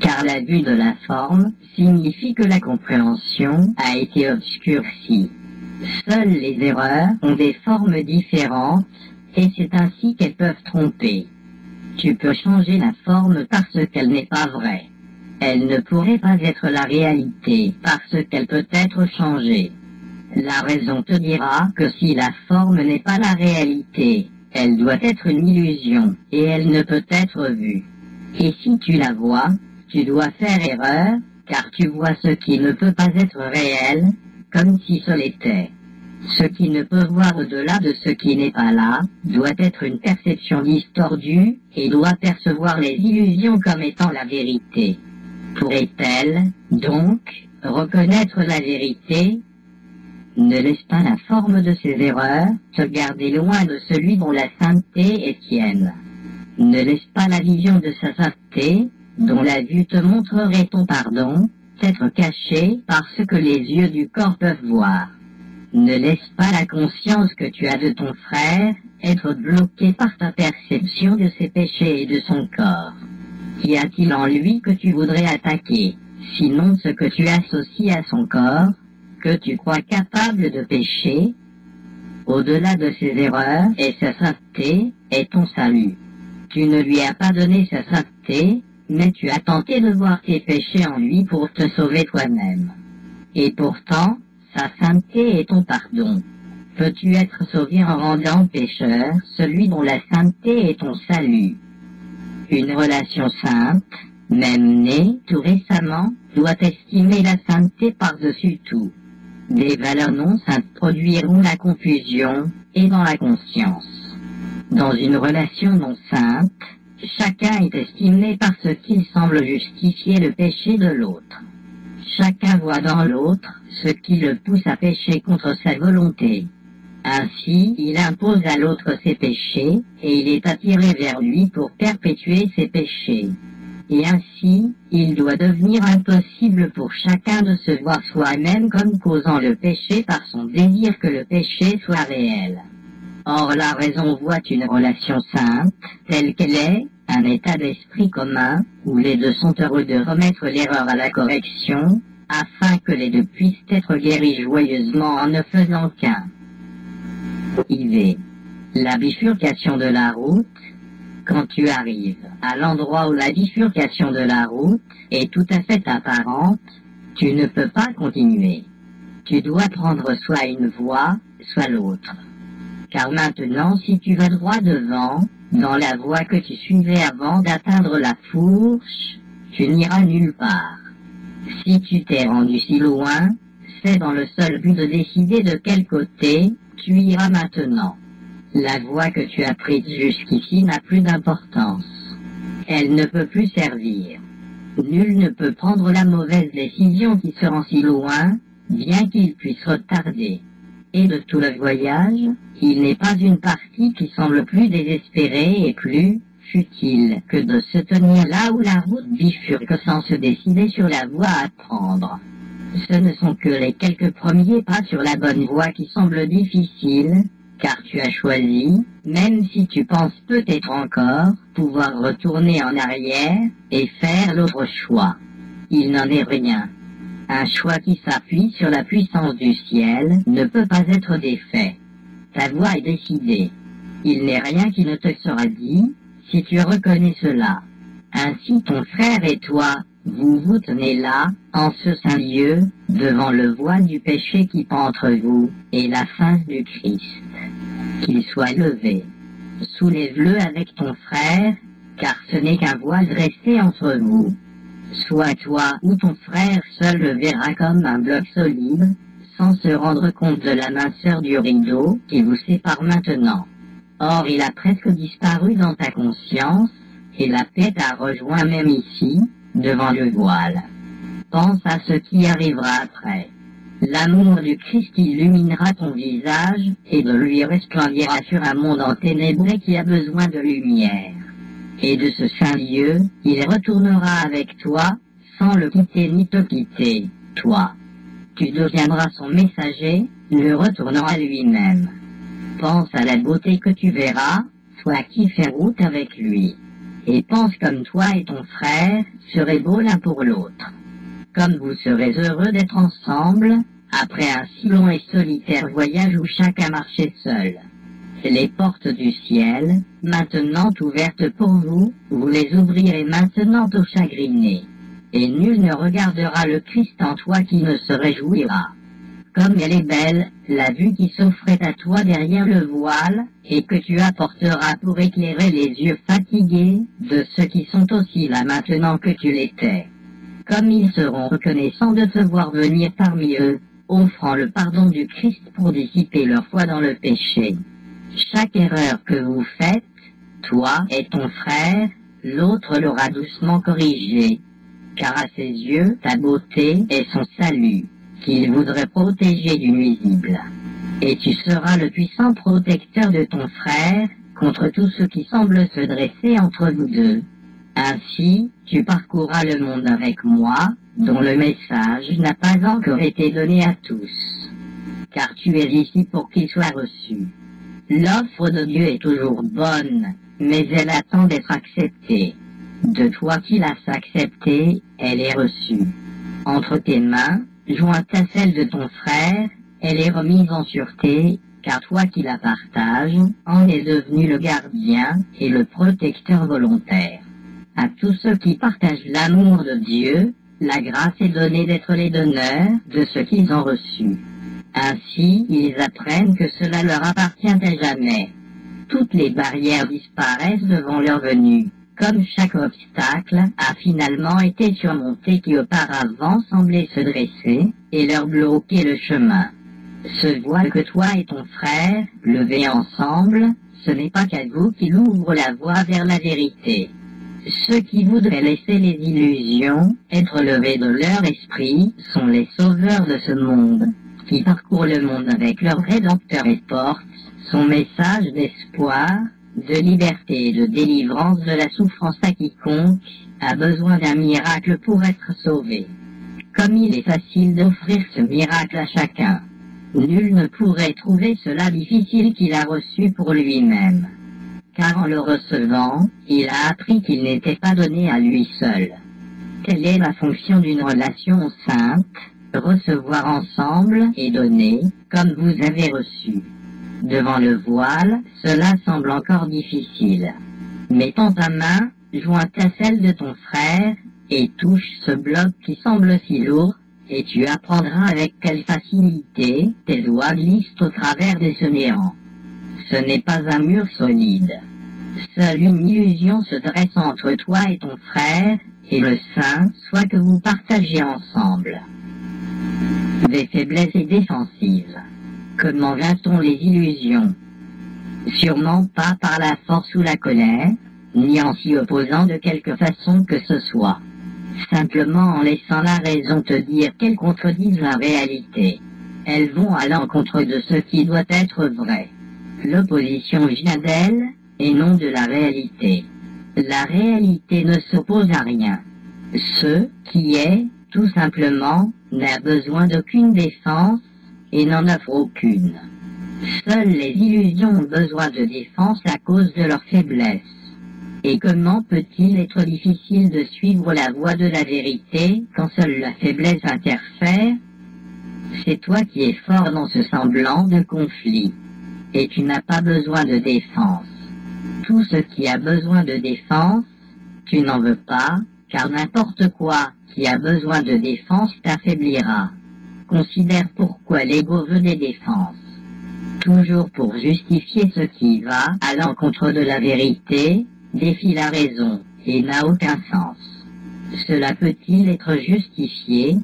Car la vue de la forme signifie que la compréhension a été obscurcie. Seules les erreurs ont des formes différentes, et c'est ainsi qu'elles peuvent tromper. Tu peux changer la forme parce qu'elle n'est pas vraie. Elle ne pourrait pas être la réalité parce qu'elle peut être changée. La raison te dira que si la forme n'est pas la réalité, elle doit être une illusion, et elle ne peut être vue. Et si tu la vois, tu dois faire erreur, car tu vois ce qui ne peut pas être réel, comme si ce l'était. Ce qui ne peut voir au-delà de ce qui n'est pas là, doit être une perception distordue, et doit percevoir les illusions comme étant la vérité. Pourrait-elle, donc, reconnaître la vérité? Ne laisse pas la forme de ses erreurs te garder loin de celui dont la sainteté est tienne. Ne laisse pas la vision de sa sainteté, dont la vue te montrerait ton pardon, t'être caché par ce que les yeux du corps peuvent voir. Ne laisse pas la conscience que tu as de ton frère être bloquée par ta perception de ses péchés et de son corps. Qu'y a-t-il en lui que tu voudrais attaquer, sinon ce que tu associes à son corps, que tu crois capable de pécher? Au-delà de ses erreurs et sa sainteté est ton salut. Tu ne lui as pas donné sa sainteté, mais tu as tenté de voir tes péchés en lui pour te sauver toi-même. Et pourtant, sa sainteté est ton pardon. Peux-tu être sauvé en rendant pécheur celui dont la sainteté est ton salut? Une relation sainte, même née tout récemment, doit estimer la sainteté par-dessus tout. Des valeurs non saintes produiront la confusion et dans la conscience. Dans une relation non sainte, chacun est estimé par ce qu'il semble justifier le péché de l'autre. Chacun voit dans l'autre ce qui le pousse à pécher contre sa volonté. Ainsi, il impose à l'autre ses péchés, et il est attiré vers lui pour perpétuer ses péchés. Et ainsi, il doit devenir impossible pour chacun de se voir soi-même comme causant le péché par son désir que le péché soit réel. Or la raison voit une relation sainte, telle qu'elle est, un état d'esprit commun, où les deux sont heureux de remettre l'erreur à la correction, afin que les deux puissent être guéris joyeusement en ne faisant qu'un. IV. La bifurcation de la route. Quand tu arrives à l'endroit où la bifurcation de la route est tout à fait apparente, tu ne peux pas continuer. Tu dois prendre soit une voie, soit l'autre. Car maintenant, si tu vas droit devant, dans la voie que tu suivais avant d'atteindre la fourche, tu n'iras nulle part. Si tu t'es rendu si loin, c'est dans le seul but de décider de quel côté tu iras maintenant. La voie que tu as prise jusqu'ici n'a plus d'importance. Elle ne peut plus servir. Nul ne peut prendre la mauvaise décision qui se rend si loin, bien qu'il puisse retarder. Et de tout le voyage, il n'est pas une partie qui semble plus désespérée et plus futile que de se tenir là où la route bifurque sans se décider sur la voie à prendre. Ce ne sont que les quelques premiers pas sur la bonne voie qui semblent difficiles, car tu as choisi, même si tu penses peut-être encore, pouvoir retourner en arrière et faire l'autre choix. Il n'en est rien. Un choix qui s'appuie sur la puissance du ciel ne peut pas être défait. Ta voie est décidée. Il n'est rien qui ne te sera dit, si tu reconnais cela. Ainsi ton frère et toi, vous vous tenez là, en ce saint lieu, devant le voile du péché qui pend entre vous, et la face du Christ. Qu'il soit levé. Soulève-le avec ton frère, car ce n'est qu'un voile dressé entre vous. Soit toi ou ton frère seul le verra comme un bloc solide, sans se rendre compte de la minceur du rideau qui vous sépare maintenant. Or il a presque disparu dans ta conscience, et la paix t'a rejoint même ici, devant le voile. Pense à ce qui arrivera après. L'amour du Christ illuminera ton visage, et de lui resplendira sur un monde enténébré qui a besoin de lumière. Et de ce saint lieu, il retournera avec toi, sans le quitter ni te quitter, toi. Tu deviendras son messager, le retournant à lui-même. Pense à la beauté que tu verras, soit qui fait route avec lui. Et pense comme toi et ton frère serez beaux l'un pour l'autre. Comme vous serez heureux d'être ensemble, après un si long et solitaire voyage où chacun marchait seul. Les portes du ciel, maintenant ouvertes pour vous, vous les ouvrirez maintenant aux chagrinés. Et nul ne regardera le Christ en toi qui ne se réjouira. Comme elle est belle, la vue qui s'offrait à toi derrière le voile, et que tu apporteras pour éclairer les yeux fatigués de ceux qui sont aussi là maintenant que tu l'étais. Comme ils seront reconnaissants de te voir venir parmi eux, offrant le pardon du Christ pour dissiper leur foi dans le péché. Chaque erreur que vous faites, toi et ton frère, l'autre l'aura doucement corrigée, car à ses yeux, ta beauté est son salut, qu'il voudrait protéger du nuisible. Et tu seras le puissant protecteur de ton frère contre tout ce qui semble se dresser entre vous deux. Ainsi, tu parcourras le monde avec moi, dont le message n'a pas encore été donné à tous. Car tu es ici pour qu'il soit reçu. L'offre de Dieu est toujours bonne, mais elle attend d'être acceptée. De toi qui l'as acceptée, elle est reçue. Entre tes mains, jointe à celle de ton frère, elle est remise en sûreté, car toi qui la partages, en es devenu le gardien et le protecteur volontaire. À tous ceux qui partagent l'amour de Dieu, la grâce est donnée d'être les donneurs de ce qu'ils ont reçu. Ainsi, ils apprennent que cela leur appartient à jamais. Toutes les barrières disparaissent devant leur venue, comme chaque obstacle a finalement été surmonté qui auparavant semblait se dresser et leur bloquer le chemin. Ce voile que toi et ton frère levez ensemble, ce n'est pas qu'à vous qu'il ouvre la voie vers la vérité. Ceux qui voudraient laisser les illusions être levées de leur esprit sont les sauveurs de ce monde, qui parcourent le monde avec leur Rédempteur et portent son message d'espoir, de liberté et de délivrance de la souffrance à quiconque a besoin d'un miracle pour être sauvé. Comme il est facile d'offrir ce miracle à chacun, nul ne pourrait trouver cela difficile qu'il a reçu pour lui-même. Car en le recevant, il a appris qu'il n'était pas donné à lui seul. Telle est la fonction d'une relation sainte, recevoir ensemble et donner, comme vous avez reçu. Devant le voile, cela semble encore difficile. Mets ta main, jointe à celle de ton frère, et touche ce bloc qui semble si lourd, et tu apprendras avec quelle facilité tes doigts glissent au travers de ce néant. Ce n'est pas un mur solide. Seule une illusion se dresse entre toi et ton frère, et le saint, soit que vous partagez ensemble. Des faiblesses et défensives. Comment vainc-on les illusions? Sûrement pas par la force ou la colère, ni en s'y opposant de quelque façon que ce soit. Simplement en laissant la raison te dire qu'elles contredisent la réalité. Elles vont à l'encontre de ce qui doit être vrai. L'opposition vient d'elle, et non de la réalité. La réalité ne s'oppose à rien. Ce qui est, tout simplement, n'a besoin d'aucune défense et n'en offre aucune. Seules les illusions ont besoin de défense à cause de leur faiblesse. Et comment peut-il être difficile de suivre la voie de la vérité quand seule la faiblesse interfère? C'est toi qui es fort dans ce semblant de conflit, et tu n'as pas besoin de défense. Tout ce qui a besoin de défense, tu n'en veux pas, car n'importe quoi qui a besoin de défense t'affaiblira. Considère pourquoi l'ego veut des défenses. Toujours pour justifier ce qui va à l'encontre de la vérité, défie la raison et n'a aucun sens. Cela peut-il être justifié?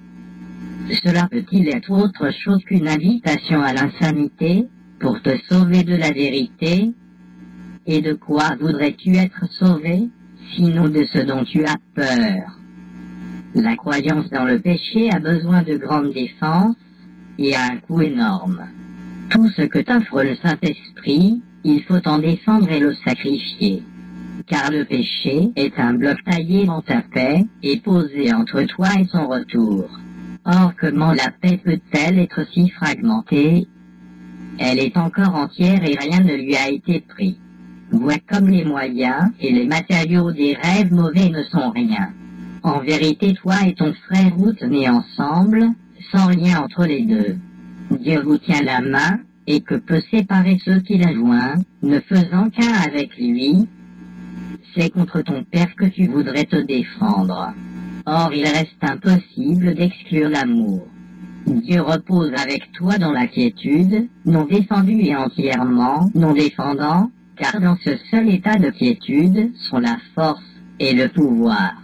Cela peut-il être autre chose qu'une invitation à l'insanité pour te sauver de la vérité? Et de quoi voudrais-tu être sauvé, sinon de ce dont tu as peur? La croyance dans le péché a besoin de grandes défenses et a un coût énorme. Tout ce que t'offre le Saint-Esprit, il faut en défendre et le sacrifier. Car le péché est un bloc taillé dans ta paix et posé entre toi et son retour. Or, comment la paix peut-elle être si fragmentée? Elle est encore entière et rien ne lui a été pris. Vois comme les moyens et les matériaux des rêves mauvais ne sont rien. En vérité, toi et ton frère vous tenez ensemble, sans rien entre les deux. Dieu vous tient la main, et que peut séparer ceux qu'il a joints, ne faisant qu'un avec lui? C'est contre ton père que tu voudrais te défendre. Or, il reste impossible d'exclure l'amour. Dieu repose avec toi dans la quiétude, non défendu et entièrement non défendant, car dans ce seul état de quiétude sont la force et le pouvoir.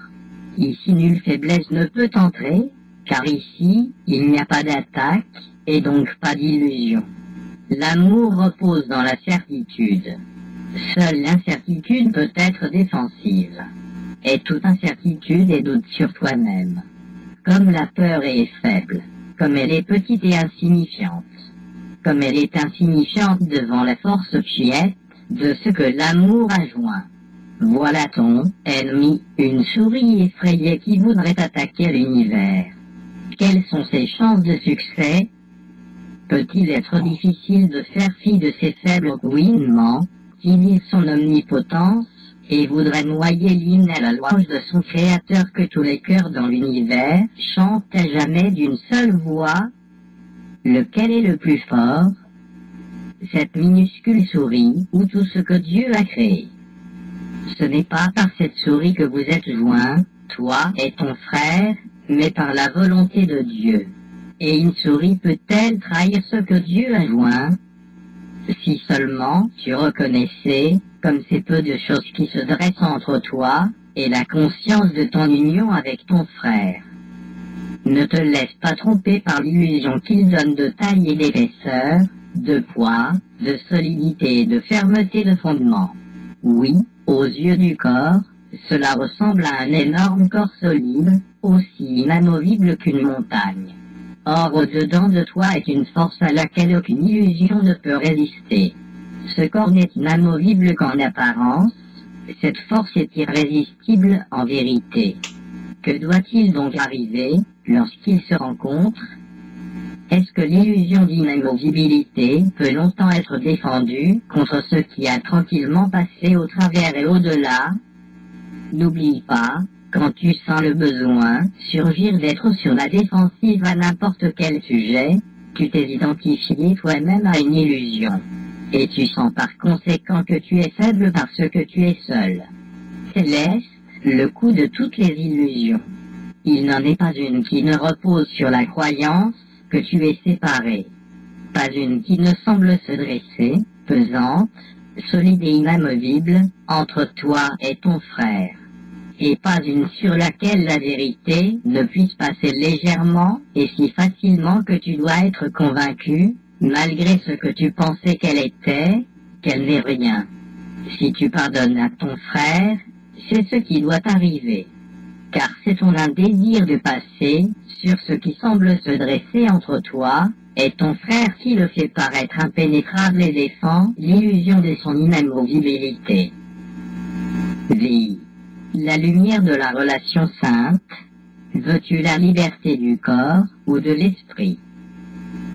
Ici nulle faiblesse ne peut entrer, car ici il n'y a pas d'attaque et donc pas d'illusion. L'amour repose dans la certitude. Seule l'incertitude peut être défensive. Et toute incertitude est doute sur toi-même. Comme la peur est faible, comme elle est petite et insignifiante, comme elle est insignifiante devant la force chiette de ce que l'amour a joint. Voilà ton ennemi, une souris effrayée qui voudrait attaquer l'univers. Quelles sont ses chances de succès? Peut-il être difficile de faire fi de ces faibles couinements qui disent son omnipotence et voudraient noyer l'hymne à la louange de son Créateur que tous les cœurs dans l'univers chantent à jamais d'une seule voix? Lequel est le plus fort? Cette minuscule souris ou tout ce que Dieu a créé? Ce n'est pas par cette souris que vous êtes joints, toi et ton frère, mais par la volonté de Dieu. Et une souris peut-elle trahir ce que Dieu a joint? Si seulement tu reconnaissais, comme c'est peu de choses qui se dressent entre toi, et la conscience de ton union avec ton frère. Ne te laisse pas tromper par l'illusion qu'il donne de taille et d'épaisseur, de poids, de solidité et de fermeté de fondement. Oui, aux yeux du corps, cela ressemble à un énorme corps solide, aussi inamovible qu'une montagne. Or au-dedans de toi est une force à laquelle aucune illusion ne peut résister. Ce corps n'est inamovible qu'en apparence, cette force est irrésistible en vérité. Que doit-il donc arriver lorsqu'ils se rencontrent? Est-ce que l'illusion d'inamovibilité peut longtemps être défendue contre ce qui a tranquillement passé au travers et au-delà? N'oublie pas, quand tu sens le besoin surgir d'être sur la défensive à n'importe quel sujet, tu t'es identifié toi-même à une illusion. Et tu sens par conséquent que tu es faible parce que tu es seul. Céleste, le coup de toutes les illusions. Il n'en est pas une qui ne repose sur la croyance que tu es séparé. Pas une qui ne semble se dresser, pesante, solide et inamovible, entre toi et ton frère. Et pas une sur laquelle la vérité ne puisse passer légèrement et si facilement que tu dois être convaincu, malgré ce que tu pensais qu'elle était, qu'elle n'est rien. Si tu pardonnes à ton frère, c'est ce qui doit arriver. Car c'est ton désir de passer sur ce qui semble se dresser entre toi et ton frère qui le fait paraître impénétrable et défend l'illusion de son inamovibilité. Vie. La lumière de la relation sainte, veux-tu la liberté du corps ou de l'esprit?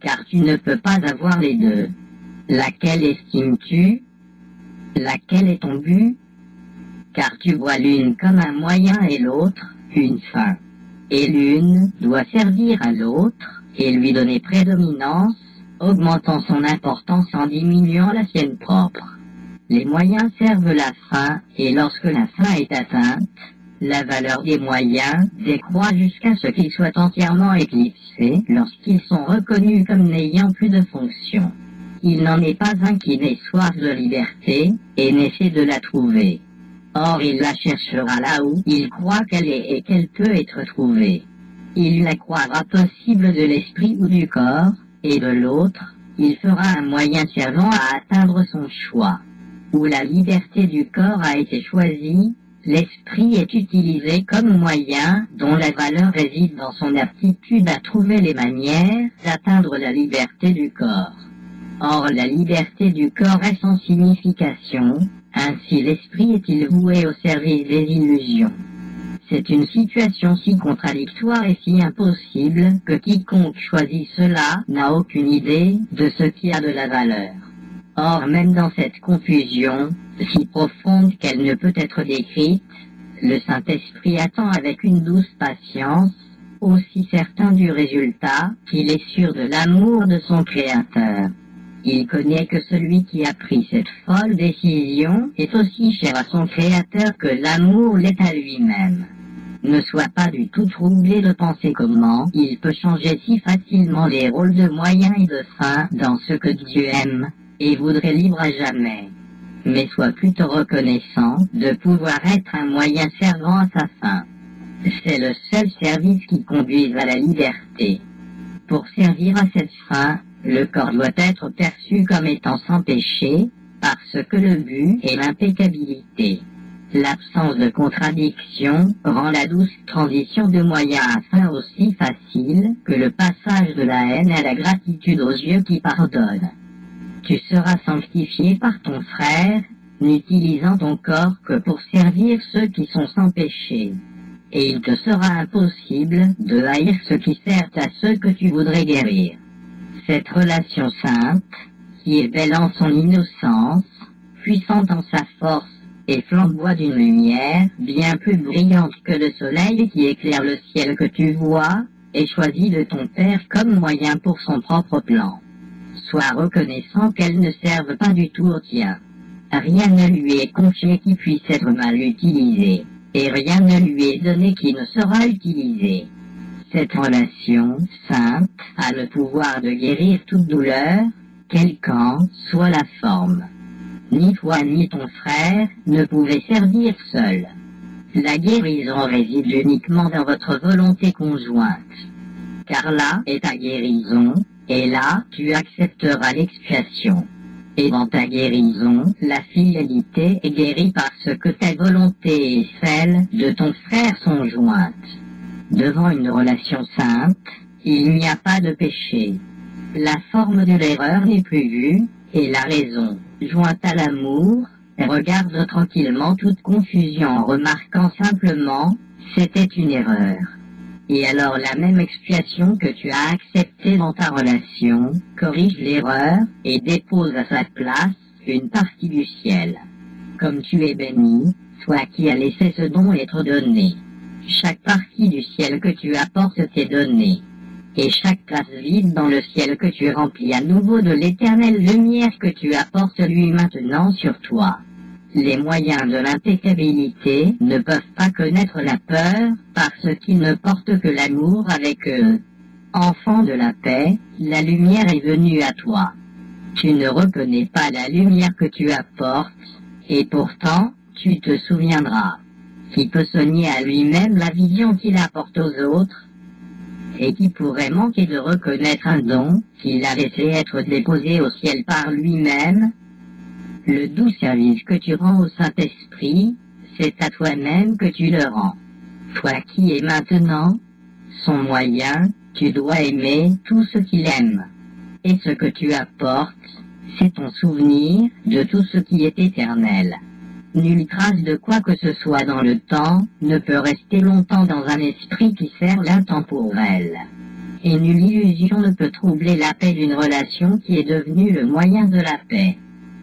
Car tu ne peux pas avoir les deux. Laquelle estimes-tu? Laquelle est ton but? Car tu vois l'une comme un moyen et l'autre une fin. Et l'une doit servir à l'autre et lui donner prédominance, augmentant son importance en diminuant la sienne propre. Les moyens servent la fin et lorsque la fin est atteinte, la valeur des moyens décroît jusqu'à ce qu'ils soient entièrement éclipsés lorsqu'ils sont reconnus comme n'ayant plus de fonction. Il n'en est pas un qui n'ait soif de liberté et n'essaie de la trouver. Or il la cherchera là où il croit qu'elle est et qu'elle peut être trouvée. Il la croira possible de l'esprit ou du corps, et de l'autre, il fera un moyen servant à atteindre son choix. Où la liberté du corps a été choisie, l'esprit est utilisé comme moyen dont la valeur réside dans son aptitude à trouver les manières d'atteindre la liberté du corps. Or la liberté du corps est sans signification, ainsi l'esprit est-il voué au service des illusions. C'est une situation si contradictoire et si impossible que quiconque choisit cela n'a aucune idée de ce qui a de la valeur. Or, même dans cette confusion, si profonde qu'elle ne peut être décrite, le Saint-Esprit attend avec une douce patience, aussi certain du résultat qu'il est sûr de l'amour de son Créateur. Il connaît que celui qui a pris cette folle décision est aussi cher à son Créateur que l'amour l'est à lui-même. Ne sois pas du tout troublé de penser comment il peut changer si facilement les rôles de moyens et de fins dans ce que Dieu aime et voudrait libre à jamais. Mais sois plutôt reconnaissant de pouvoir être un moyen servant à sa fin. C'est le seul service qui conduise à la liberté. Pour servir à cette fin, le corps doit être perçu comme étant sans péché, parce que le but est l'impeccabilité. L'absence de contradiction rend la douce transition de moyen à fin aussi facile que le passage de la haine à la gratitude aux yeux qui pardonnent. Tu seras sanctifié par ton frère, n'utilisant ton corps que pour servir ceux qui sont sans péché. Et il te sera impossible de haïr ce qui sert à ceux que tu voudrais guérir. Cette relation sainte, qui est belle en son innocence, puissante en sa force, et flamboie d'une lumière bien plus brillante que le soleil qui éclaire le ciel que tu vois, est choisie de ton Père comme moyen pour son propre plan. Sois reconnaissant qu'elle ne serve pas du tout au tien. Rien ne lui est confié qui puisse être mal utilisé, et rien ne lui est donné qui ne sera utilisé. Cette relation sainte a le pouvoir de guérir toute douleur, quelle qu'en soit la forme. Ni toi ni ton frère ne pouvez servir seul. La guérison réside uniquement dans votre volonté conjointe. Car là est ta guérison, et là tu accepteras l'expiation. Et dans ta guérison, la fidélité est guérie parce que ta volonté et celle de ton frère sont jointes. Devant une relation sainte, il n'y a pas de péché. La forme de l'erreur n'est plus vue, et la raison, jointe à l'amour, regarde tranquillement toute confusion en remarquant simplement, c'était une erreur. Et alors la même expiation que tu as acceptée dans ta relation, corrige l'erreur et dépose à sa place une partie du ciel. Comme tu es béni, toi qui as laissé ce don être donné. Chaque partie du ciel que tu apportes t'est donnée. Et chaque place vide dans le ciel que tu remplis à nouveau de l'éternelle lumière que tu apportes lui maintenant sur toi. Les moyens de l'impeccabilité ne peuvent pas connaître la peur parce qu'ils ne portent que l'amour avec eux. Enfant de la paix, la lumière est venue à toi. Tu ne reconnais pas la lumière que tu apportes, et pourtant tu te souviendras. Qui peut soigner à lui-même la vision qu'il apporte aux autres, et qui pourrait manquer de reconnaître un don qu'il a laissé être déposé au ciel par lui-même. Le doux service que tu rends au Saint-Esprit, c'est à toi-même que tu le rends. Toi qui es maintenant son moyen, tu dois aimer tout ce qu'il aime. Et ce que tu apportes, c'est ton souvenir de tout ce qui est éternel. Nulle trace de quoi que ce soit dans le temps ne peut rester longtemps dans un esprit qui sert l'intemporel. Et nulle illusion ne peut troubler la paix d'une relation qui est devenue le moyen de la paix.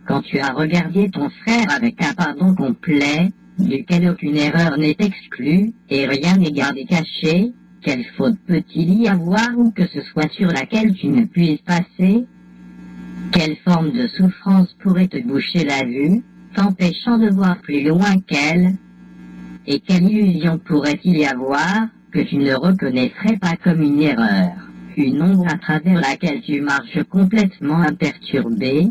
Quand tu as regardé ton frère avec un pardon complet, duquel aucune erreur n'est exclue, et rien n'est gardé caché, quelle faute peut-il y avoir ou que ce soit sur laquelle tu ne puisses passer? Quelle forme de souffrance pourrait te boucher la vue, t'empêchant de voir plus loin qu'elle? Et quelle illusion pourrait-il y avoir que tu ne reconnaîtrais pas comme une erreur, une ombre à travers laquelle tu marches complètement imperturbé?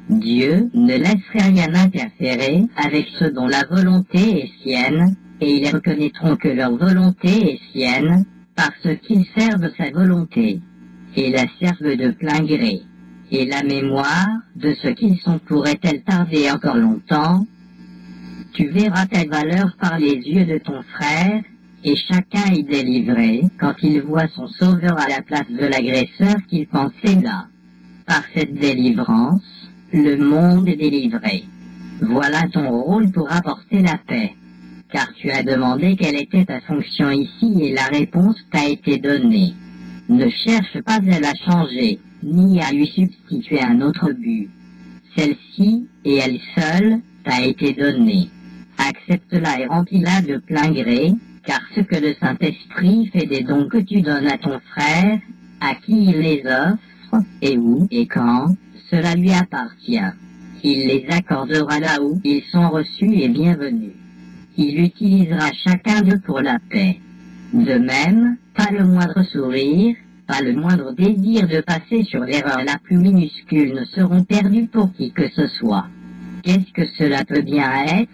Dieu ne laisserait rien interférer avec ceux dont la volonté est sienne, et ils reconnaîtront que leur volonté est sienne, parce qu'ils servent sa volonté, et la servent de plein gré. Et la mémoire de ce qu'ils sont pourrait-elle tarder encore longtemps? Tu verras ta valeur par les yeux de ton frère, et chacun est délivré quand il voit son sauveur à la place de l'agresseur qu'il pensait là. Par cette délivrance, le monde est délivré. Voilà ton rôle pour apporter la paix. Car tu as demandé quelle était ta fonction ici et la réponse t'a été donnée. Ne cherche pas à la changer, ni à lui substituer un autre but. Celle-ci, et elle seule, t'a été donnée. Accepte-la et remplis-la de plein gré, car ce que le Saint-Esprit fait des dons que tu donnes à ton frère, à qui il les offre, et où et quand, cela lui appartient. Il les accordera là où ils sont reçus et bienvenus. il utilisera chacun d'eux pour la paix. De même, pas le moindre sourire, pas le moindre désir de passer sur l'erreur la plus minuscule ne seront perdus pour qui que ce soit. Qu'est-ce que cela peut bien être,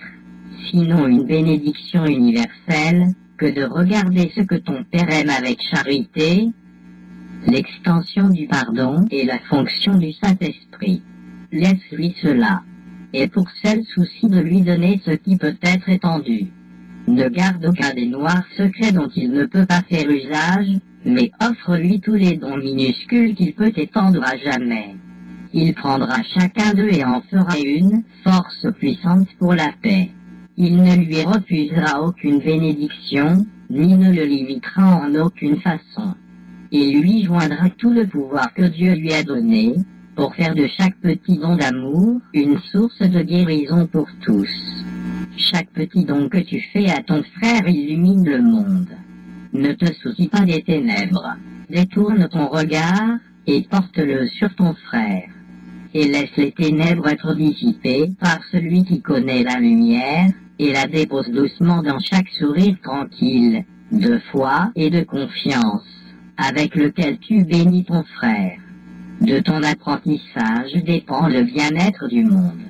sinon une bénédiction universelle, que de regarder ce que ton Père aime avec charité, l'extension du pardon et la fonction du Saint-Esprit. Laisse-lui cela. Et pour seul souci de lui donner ce qui peut être étendu. Ne garde aucun des noirs secrets dont il ne peut pas faire usage, mais offre-lui tous les dons minuscules qu'il peut étendre à jamais. Il prendra chacun d'eux et en fera une force puissante pour la paix. Il ne lui refusera aucune bénédiction, ni ne le limitera en aucune façon. Il lui joindra tout le pouvoir que Dieu lui a donné, pour faire de chaque petit don d'amour une source de guérison pour tous. Chaque petit don que tu fais à ton frère illumine le monde. Ne te soucie pas des ténèbres. Détourne ton regard et porte-le sur ton frère. Et laisse les ténèbres être dissipées par celui qui connaît la lumière et la dépose doucement dans chaque sourire tranquille, de foi et de confiance, avec lequel tu bénis ton frère. De ton apprentissage dépend le bien-être du monde.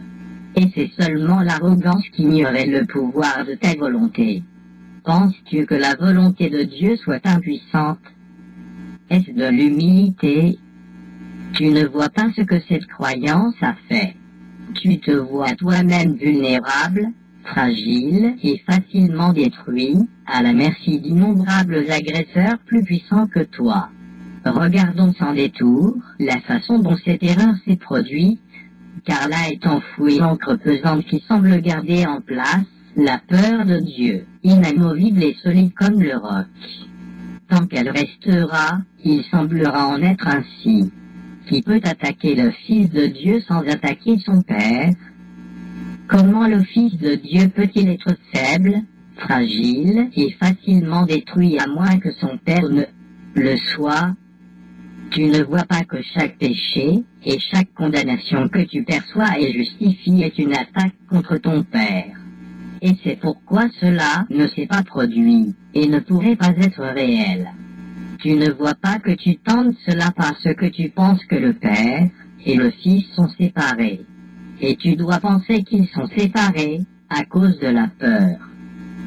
Et c'est seulement l'arrogance qui ignorait le pouvoir de ta volonté. Penses-tu que la volonté de Dieu soit impuissante? Est-ce de l'humilité? Tu ne vois pas ce que cette croyance a fait. Tu te vois toi-même vulnérable, fragile et facilement détruit, à la merci d'innombrables agresseurs plus puissants que toi. Regardons sans détour la façon dont cette erreur s'est produite, car là est enfouie l'encre pesante qui semble garder en place la peur de Dieu, inamovible et solide comme le roc. Tant qu'elle restera, il semblera en être ainsi. Qui peut attaquer le Fils de Dieu sans attaquer son Père? Comment le Fils de Dieu peut-il être faible, fragile et facilement détruit à moins que son Père ne le soit? Tu ne vois pas que chaque péché et chaque condamnation que tu perçois et justifies est une attaque contre ton Père. Et c'est pourquoi cela ne s'est pas produit et ne pourrait pas être réel. Tu ne vois pas que tu tentes cela parce que tu penses que le Père et le Fils sont séparés. Et tu dois penser qu'ils sont séparés à cause de la peur.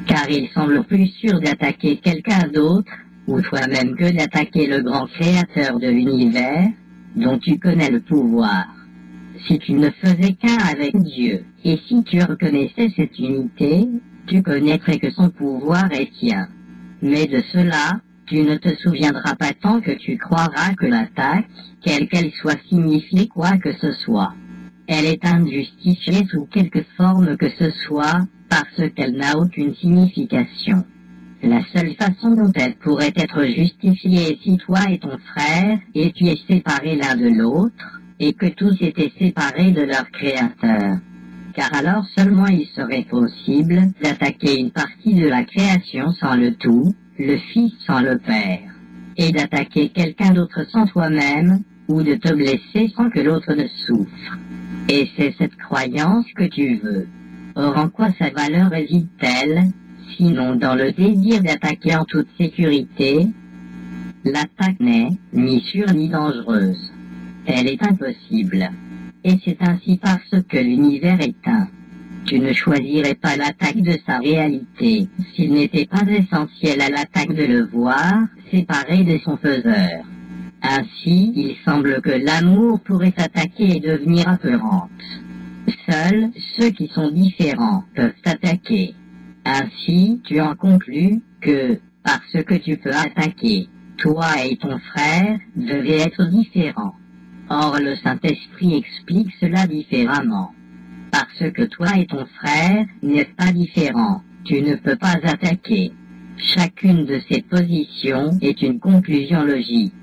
Car il semble plus sûr d'attaquer quelqu'un d'autre, ou toi-même, que d'attaquer le grand créateur de l'univers, dont tu connais le pouvoir. Si tu ne faisais qu'un avec Dieu, et si tu reconnaissais cette unité, tu connaîtrais que son pouvoir est tien. Mais de cela, tu ne te souviendras pas tant que tu croiras que l'attaque, quelle qu'elle soit, signifie quoi que ce soit. Elle est injustifiée sous quelque forme que ce soit, parce qu'elle n'a aucune signification. La seule façon dont elle pourrait être justifiée est si toi et ton frère étiez séparés l'un de l'autre, et que tous étaient séparés de leur Créateur. Car alors seulement il serait possible d'attaquer une partie de la création sans le tout, le Fils sans le Père, et d'attaquer quelqu'un d'autre sans toi-même, ou de te blesser sans que l'autre ne souffre. Et c'est cette croyance que tu veux. Or en quoi sa valeur réside-t-elle, sinon dans le désir d'attaquer en toute sécurité? L'attaque n'est ni sûre ni dangereuse. Elle est impossible. Et c'est ainsi parce que l'univers est un. Tu ne choisirais pas l'attaque de sa réalité, s'il n'était pas essentiel à l'attaque de le voir, séparé de son faiseur. Ainsi, il semble que l'amour pourrait s'attaquer et devenir apeurante. Seuls ceux qui sont différents peuvent s'attaquer. Ainsi, tu en conclus que, parce que tu peux attaquer, toi et ton frère devaient être différents. Or, le Saint-Esprit explique cela différemment. Parce que toi et ton frère n'êtes pas différents, tu ne peux pas attaquer. Chacune de ces positions est une conclusion logique.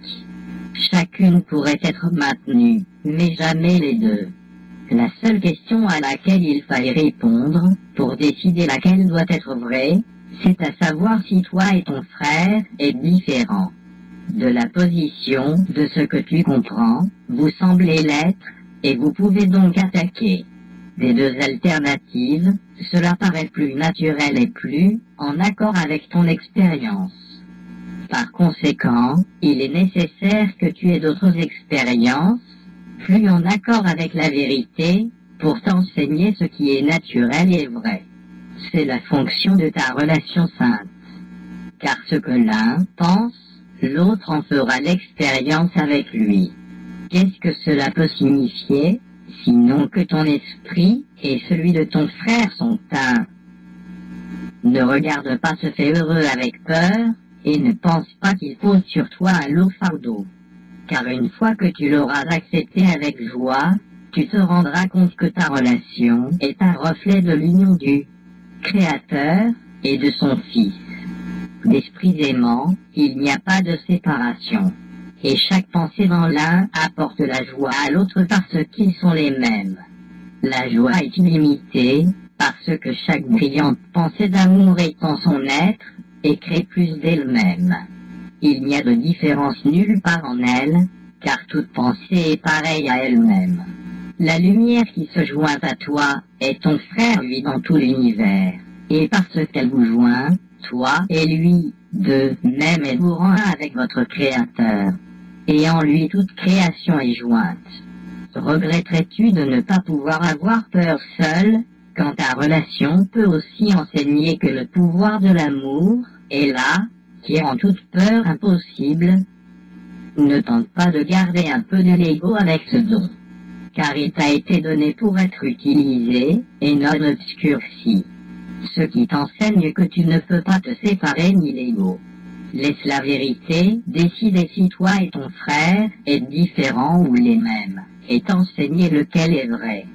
Chacune pourrait être maintenue, mais jamais les deux. La seule question à laquelle il faille répondre, pour décider laquelle doit être vraie, c'est à savoir si toi et ton frère êtes différents. De la position de ce que tu comprends, vous semblez l'être, et vous pouvez donc attaquer. des deux alternatives, cela paraît plus naturel et plus en accord avec ton expérience. Par conséquent, il est nécessaire que tu aies d'autres expériences, plus en accord avec la vérité, pour t'enseigner ce qui est naturel et vrai. C'est la fonction de ta relation sainte. Car ce que l'un pense, l'autre en fera l'expérience avec lui. Qu'est-ce que cela peut signifier, sinon que ton esprit et celui de ton frère sont un? Ne regarde pas ce fait heureux avec peur, et ne pense pas qu'il pose sur toi un lourd fardeau. Car une fois que tu l'auras accepté avec joie, tu te rendras compte que ta relation est un reflet de l'union du Créateur et de son Fils. D'esprit aimant, il n'y a pas de séparation. Et chaque pensée dans l'un apporte la joie à l'autre parce qu'ils sont les mêmes. La joie est illimitée parce que chaque brillante pensée d'amour est en son être et crée plus d'elle-même. Il n'y a de différence nulle part en elle, car toute pensée est pareille à elle-même. La lumière qui se joint à toi est ton frère lui dans tout l'univers, et parce qu'elle vous joint, toi et lui, de même êtes-vous en un avec votre Créateur, et en lui toute création est jointe. Regretterais-tu de ne pas pouvoir avoir peur seul, quand ta relation peut aussi enseigner que le pouvoir de l'amour est là, qui rend toute peur impossible? Ne tente pas de garder un peu de l'ego avec ce don, car il t'a été donné pour être utilisé, et non obscurci. Ce qui t'enseigne que tu ne peux pas te séparer ni l'ego. Laisse la vérité décider si toi et ton frère êtes différents ou les mêmes, et t'enseigner lequel est vrai.